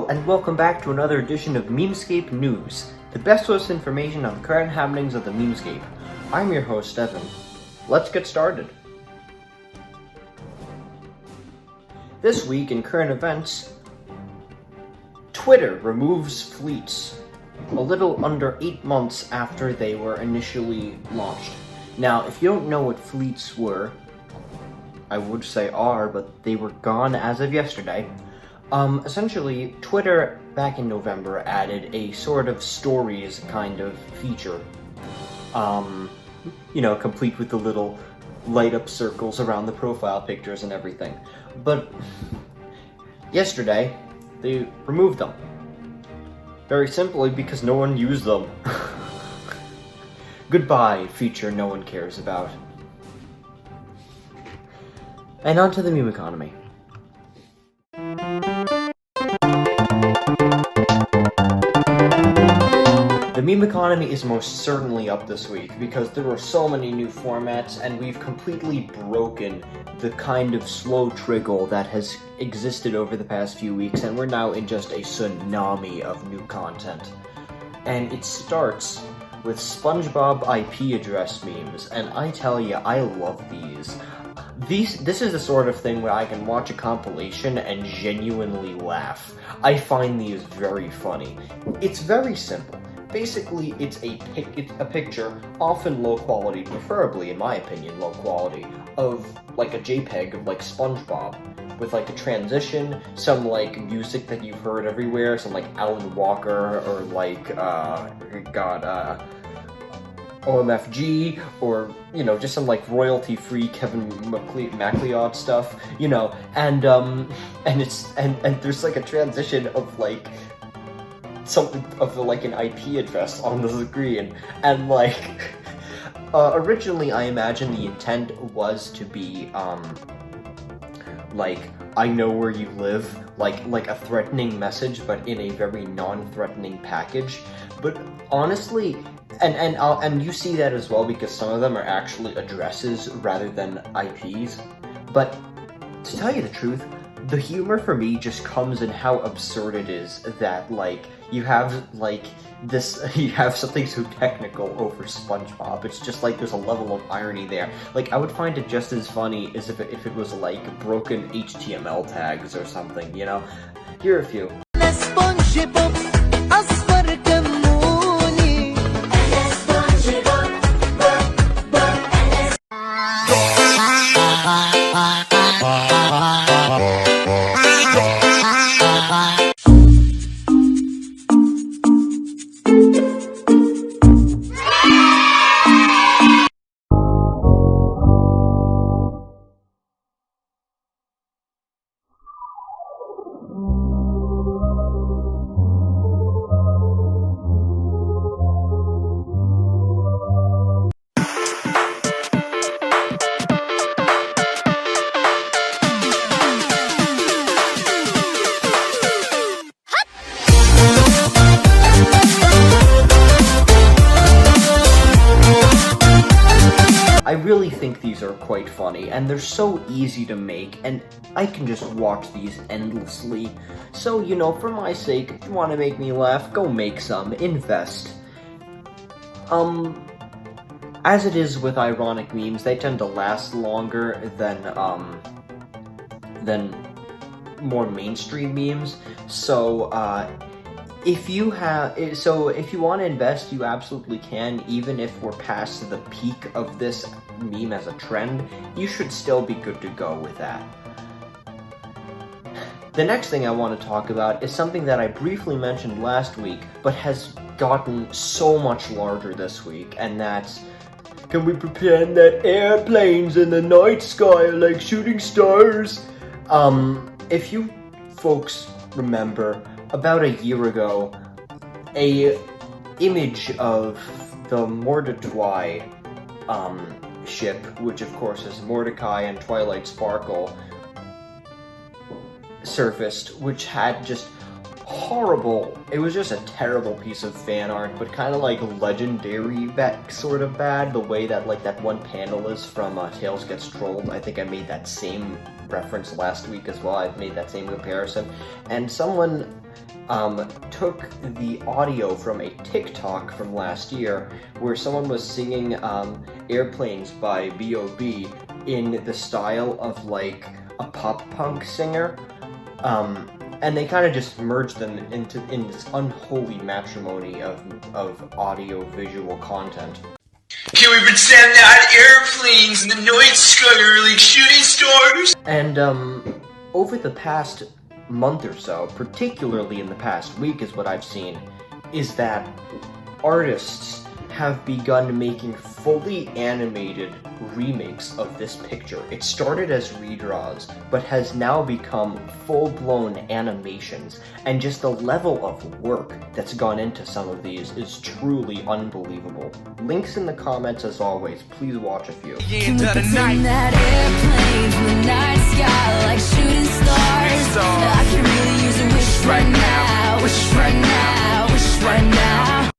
Hello, and welcome back to another edition of Memescape News, the best source of information on the current happenings of the Memescape. I'm your host, Evan. Let's get started. This week in current events, Twitter removes fleets a little under 8 months after they were initially launched. Now, if you don't know what fleets were, I would say are, but they were gone as of yesterday. Essentially, Twitter back in November added a sort of stories kind of feature. Complete with the little light up circles around the profile pictures and everything. But yesterday, they removed them. Very simply because no one used them. Goodbye, feature no one cares about. And on to the meme economy. The meme economy is most certainly up this week because there are so many new formats and we've completely broken the kind of slow trickle that has existed over the past few weeks, and we're now in just a tsunami of new content. And it starts with Spongebob IP address memes, and I tell you, I love these. This is the sort of thing where I can watch a compilation and genuinely laugh. I find these very funny. It's very simple. Basically, it's a picture, often low quality, preferably, in my opinion, low quality, of like a JPEG of like SpongeBob, with like a transition, some like music that you've heard everywhere, some like Alan Walker, or like, OMFG, or, just some like royalty-free Kevin MacLeod stuff, and there's like a transition of like, something of like an IP address on the screen, and like originally I imagine the intent was to be like, I know where you live, like a threatening message, but in a very non-threatening package. But honestly, and you see that as well because some of them are actually addresses rather than IPs. But to tell you the truth, the humor for me just comes in how absurd it is that, like, you have, like, you have something so technical over SpongeBob. It's just like there's a level of irony there. Like, I would find it just as funny as if it was, like, broken HTML tags or something, Here are a few. I really think these are quite funny, and they're so easy to make, and I can just watch these endlessly. So, for my sake, if you want to make me laugh, go make some, invest. As it is with ironic memes, they tend to last longer than more mainstream memes, so, if you want to invest, you absolutely can. Even if we're past the peak of this meme as a trend, you should still be good to go with that. The next thing I want to talk about is something that I briefly mentioned last week, but has gotten so much larger this week, and that's, can we pretend that airplanes in the night sky are like shooting stars? If you folks remember, about a year ago, a image of the Mordecai ship, which of course is Mordecai and Twilight Sparkle, surfaced, which had just horrible, it was just a terrible piece of fan art, but kind of like legendary sort of bad, the way that like that one panel is from Tails Gets Trolled. I think I made that same reference last week as well. I've made that same comparison, and someone took the audio from a TikTok from last year where someone was singing Airplanes by B.O.B. in the style of like a pop punk singer, and they kind of just merged them in this unholy matrimony of audio visual content. Can we pretend that airplanes in the night sky are like shooting stars? And over the past month or so, particularly in the past week is what I've seen, is that artists have begun making fully animated remakes of this picture. It started as redraws, but has now become full-blown animations, and just the level of work that's gone into some of these is truly unbelievable. Links in the comments as always, please watch a few. Can we pretend that airplanes in the night sky like shooting stars? I can really use a wish right now, wish right now, wish right now.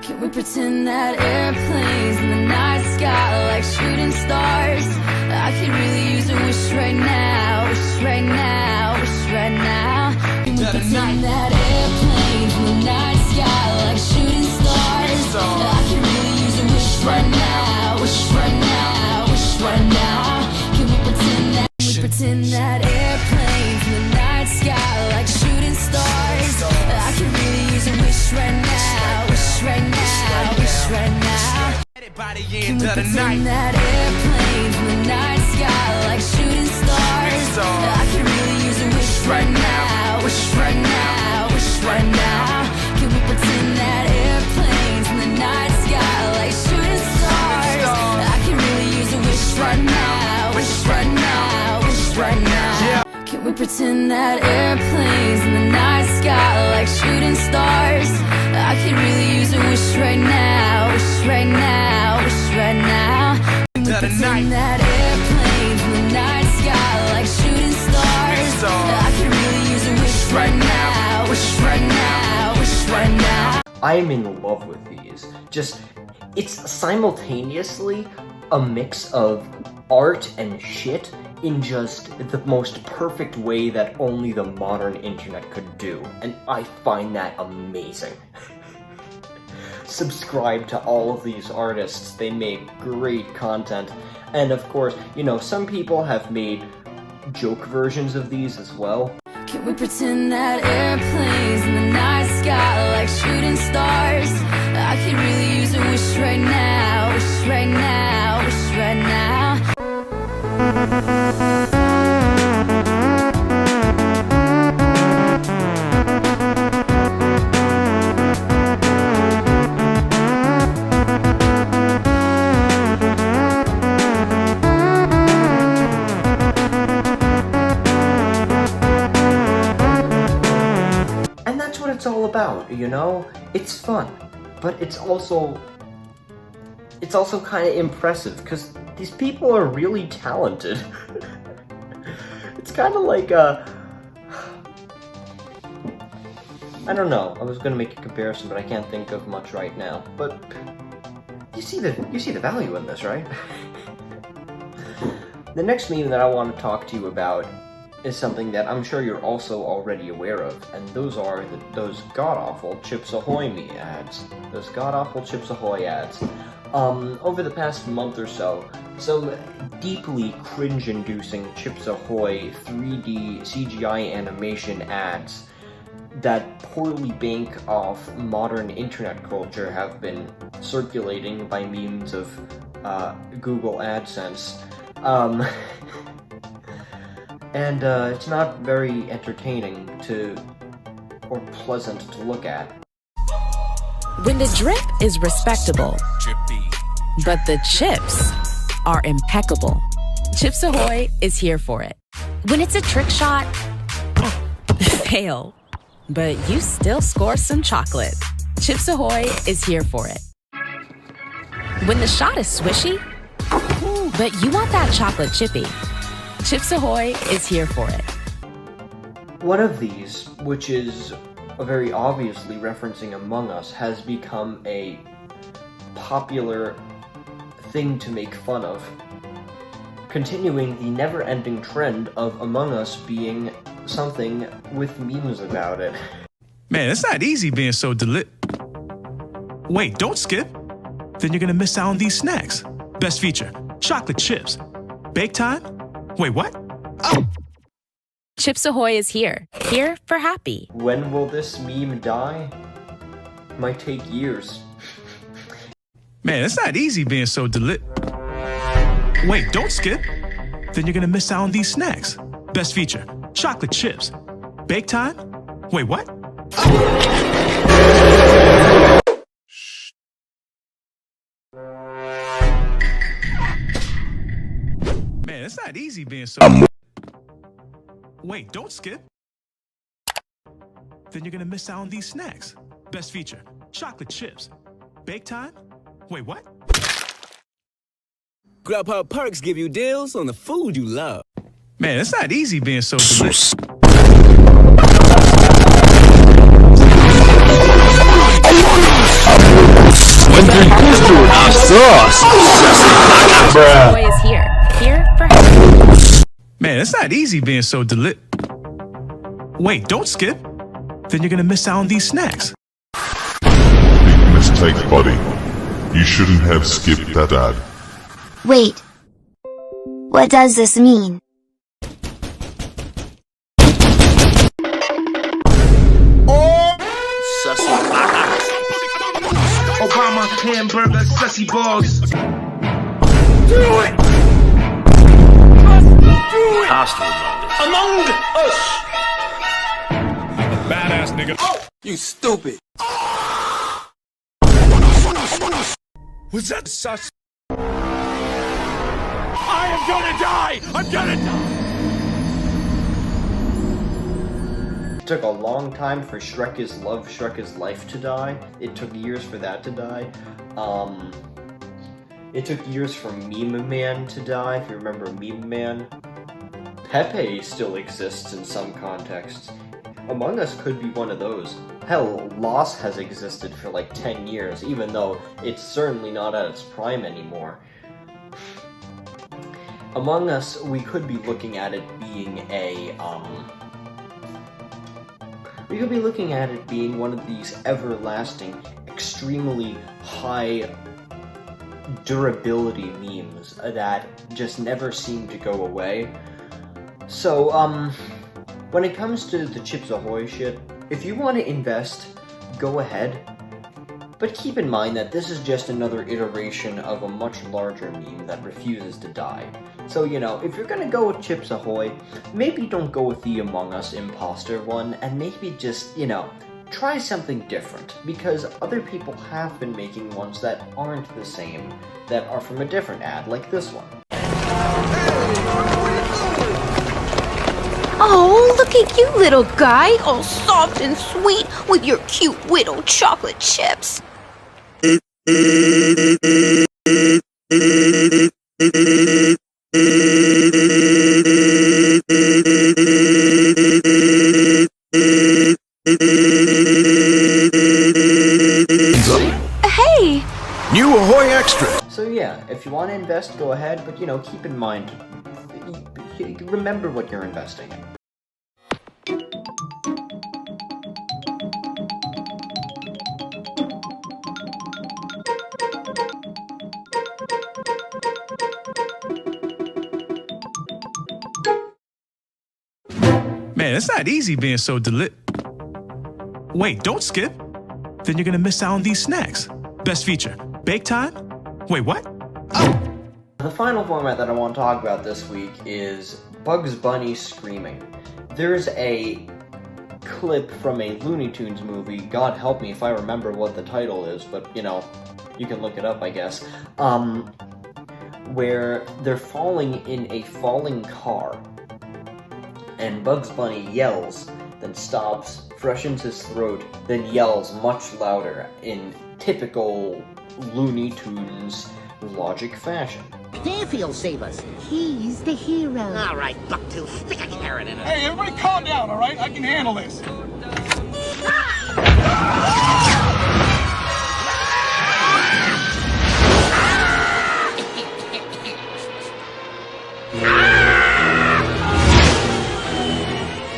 Can we pretend that airplanes in the night sky like shooting stars? I can really use a wish right now, wish right now, wish right now. Can we pretend that airplanes in the night sky like shooting stars? I can really use a wish right now, wish right now, wish right now. Can we pretend that airplanes in the night sky like shooting stars? I can really use a wish right now, wish right now, wish right now. Can we pretend that airplanes in the night sky like shooting stars? I can really use a wish right now, wish right now, wish right now. Can we pretend that airplanes in the night sky like shooting stars? I can really use a wish right now, wish right now, wish right now. Can we pretend that airplanes in the night sky like shooting stars? I can really use a wish right now, wish right now, wish right now. Can we pretend that airplanes in the night sky like shooting stars? I can really use a wish right now, wish right now, wish right now. I'm in love with these. It's simultaneously a mix of art and shit in just the most perfect way that only the modern internet could do, and I find that amazing. Subscribe to all of these artists, they make great content, and of course, you know, some people have made joke versions of these as well. Can we pretend that airplanes in the night sky like shooting stars? I can really use a wish right now, wish right now, wish right now. And that's what it's all about, you know? It's fun, but it's also kind of impressive, because these people are really talented. It's kind of like I don't know, I was gonna make a comparison, but I can't think of much right now. But you see the value in this, right? The next meme that I want to talk to you about is something that I'm sure you're also already aware of, and those are those god-awful Chips Ahoy ads. Those god-awful Chips Ahoy ads. Over the past month or so, some deeply cringe-inducing Chips Ahoy 3D CGI animation ads that poorly bank off modern internet culture have been circulating by means of Google AdSense. And it's not very entertaining or pleasant to look at. When the drip is respectable, but the chips are impeccable, Chips Ahoy is here for it. When it's a trick shot, fail, but you still score some chocolate, Chips Ahoy is here for it. When the shot is swishy, but you want that chocolate chippy, Chips Ahoy is here for it. One of these, which is very obviously referencing Among Us, has become a popular thing to make fun of, continuing the never-ending trend of Among Us being something with memes about it. Man, it's not easy being so Wait, don't skip. Then you're gonna miss out on these snacks. Best feature, chocolate chips. Bake time? Wait, what? Oh! Chips Ahoy is here. Here for happy. When will this meme die? Might take years. Man, it's not easy being so Wait, don't skip. Then you're gonna miss out on these snacks. Best feature, chocolate chips. Bake time? Wait, what? Man, it's not easy being so Wait, don't skip. Then you're gonna miss out on these snacks. Best feature, chocolate chips. Bake time? Wait, what? Grubhub Perks give you deals on the food you love. Man, it's not easy being so Ahoy is here. Here for happy. Man, it's not easy being so Wait, don't skip. Then you're gonna miss out on these snacks. Big mistake, buddy. You shouldn't have skipped that ad. Wait. What does this mean? Obama hamburger sussy balls. Do it! Among Us. Badass nigga. Oh, you stupid. What's that sus? I am gonna die! I'm gonna die! It took a long time for Shrek is Love, Shrek is Life to die. It took years for that to die. It took years for Meme Man to die, if you remember Meme Man. Pepe still exists in some contexts. Among Us could be one of those. Hell, Lost has existed for like 10 years, even though it's certainly not at its prime anymore. Among Us, we could be looking at it being we could be looking at it being one of these everlasting, extremely high durability memes that just never seem to go away. So, when it comes to the Chips Ahoy shit, if you want to invest, go ahead. But keep in mind that this is just another iteration of a much larger meme that refuses to die. So, you know, if you're gonna go with Chips Ahoy, maybe don't go with the Among Us imposter one, and maybe just, you know, try something different, because other people have been making ones that aren't the same, that are from a different ad, like this one. Oh, look at you, little guy, all soft and sweet with your cute little chocolate chips. Hey! New Ahoy Extra. So yeah, if you want to invest, go ahead, but you know, keep in mind, remember what you're investing in. Man, it's not easy being so Wait, don't skip. Then you're gonna miss out on these snacks. Best feature, bake time? Wait, what? Oh! The final format that I want to talk about this week is Bugs Bunny screaming. There's a clip from a Looney Tunes movie, God help me if I remember what the title is, but you know, you can look it up I guess, where they're falling in a falling car, and Bugs Bunny yells, then stops, freshens his throat, then yells much louder in typical Looney Tunes logic fashion. Daffy'll save us. He's the hero. All right, Bucktooth, stick a carrot in it. Hey, everybody calm down, all right? I can handle this.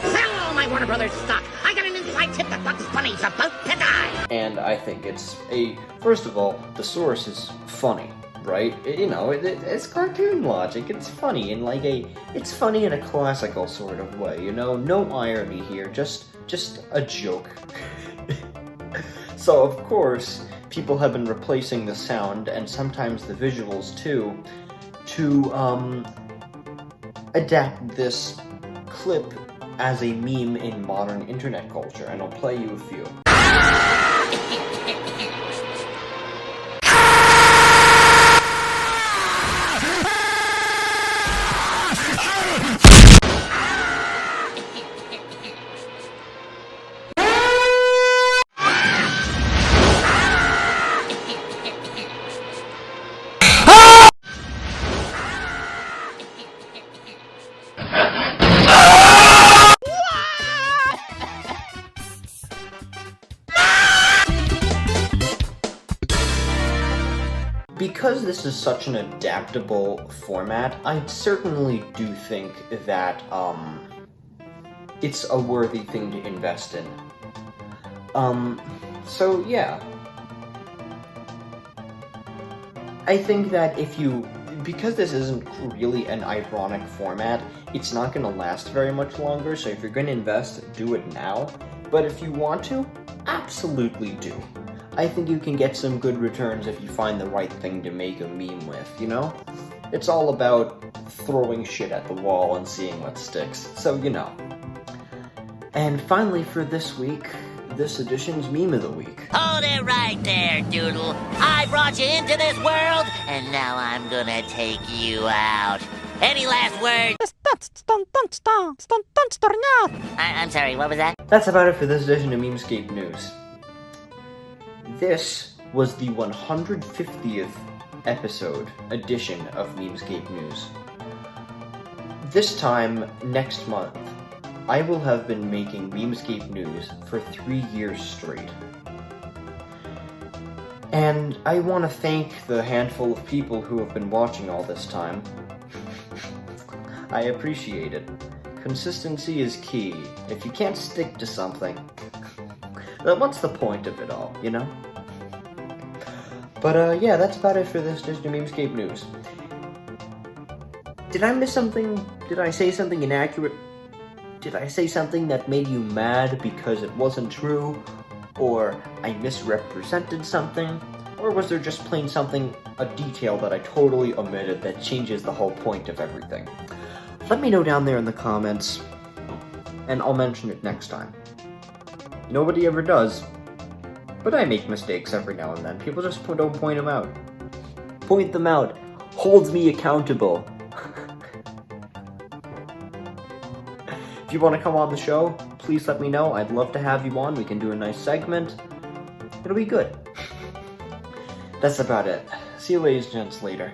Hello, my Warner Brothers stock. I got an inside tip that Bugs Bunny I think it's first of all, the source is funny, right? It's cartoon logic, it's funny in it's funny in a classical sort of way, no irony here, just a joke. So of course, people have been replacing the sound, and sometimes the visuals too, to adapt this clip as a meme in modern internet culture, and I'll play you a few. Because this is such an adaptable format, I certainly do think that it's a worthy thing to invest in. So yeah. I think that because this isn't really an ironic format, it's not going to last very much longer, so if you're going to invest, do it now. But if you want to, absolutely do. I think you can get some good returns if you find the right thing to make a meme with, It's all about throwing shit at the wall and seeing what sticks, so And finally for this week, this edition's Meme of the Week. Hold it right there, Doodle. I brought you into this world, and now I'm gonna take you out. Any last words? I'm sorry, what was that? That's about it for this edition of Memescape News. This was the 150th edition of Memescape News. This time, next month, I will have been making Memescape News for 3 years straight. And I want to thank the handful of people who have been watching all this time. I appreciate it. Consistency is key. If you can't stick to something, then what's the point of it all, But yeah, that's about it for this edition of Memescape News. Did I miss something? Did I say something inaccurate? Did I say something that made you mad because it wasn't true? Or I misrepresented something? Or was there just plain a detail that I totally omitted that changes the whole point of everything? Let me know down there in the comments, and I'll mention it next time. Nobody ever does, but I make mistakes every now and then. People just don't point them out. Point them out holds me accountable. If you want to come on the show, please let me know. I'd love to have you on. We can do a nice segment. It'll be good. That's about it. See you ladies and gents later.